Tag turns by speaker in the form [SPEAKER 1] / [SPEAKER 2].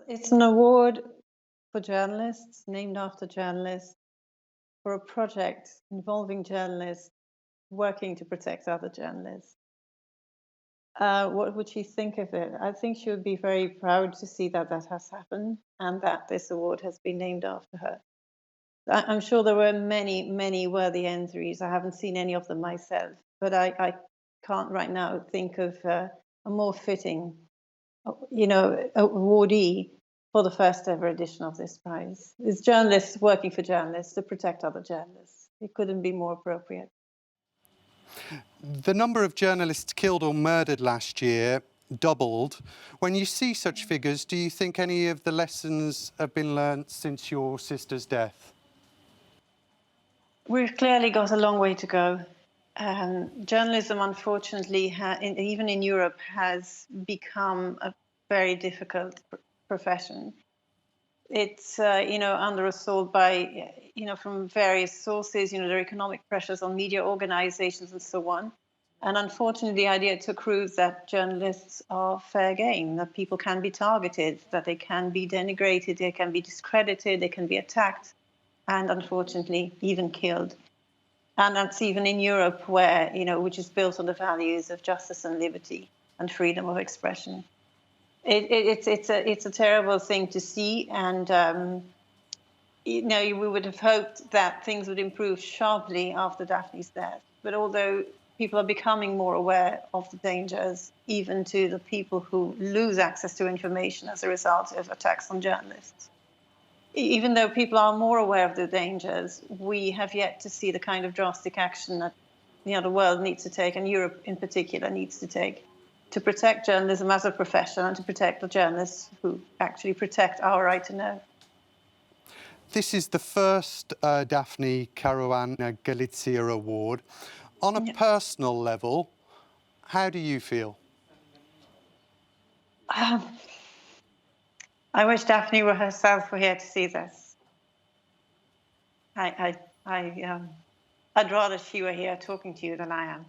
[SPEAKER 1] It's an award for journalists, named after journalists, for a project involving journalists working to protect other journalists. What would she think of it? I think she would be very proud to see that that has happened and that this award has been named after her. I'm sure there were many, many worthy entries. I haven't seen any of them myself, but I can't right now think of a more fitting, awardee for the first ever edition of this prize. It's journalists working for journalists to protect other journalists. It couldn't be more appropriate.
[SPEAKER 2] The number of journalists killed or murdered last year doubled. When you see such figures, do you think any of the lessons have been learnt since your sister's death?
[SPEAKER 1] We've clearly got a long way to go. Journalism, unfortunately, even in Europe, has become a very difficult profession. It's under assault by from various sources. There are economic pressures on media organizations and so on. And unfortunately, the idea took root that journalists are fair game, that people can be targeted, that they can be denigrated, they can be discredited, they can be attacked, and unfortunately even killed. And that's even in Europe, where which is built on the values of justice and liberty and freedom of expression. It's a terrible thing to see, and we would have hoped that things would improve sharply after Daphne's death. But although people are becoming more aware of the dangers, even to the people who lose access to information as a result of attacks on journalists, even though people are more aware of the dangers, we have yet to see the kind of drastic action that the world needs to take, and Europe in particular needs to take, to protect journalism as a profession and to protect the journalists who actually protect our right to know.
[SPEAKER 2] This is the first Daphne Caruana Galizia award. On a personal level, how do you feel?
[SPEAKER 1] I wish Daphne herself were here to see this. I'd rather she were here talking to you than I am.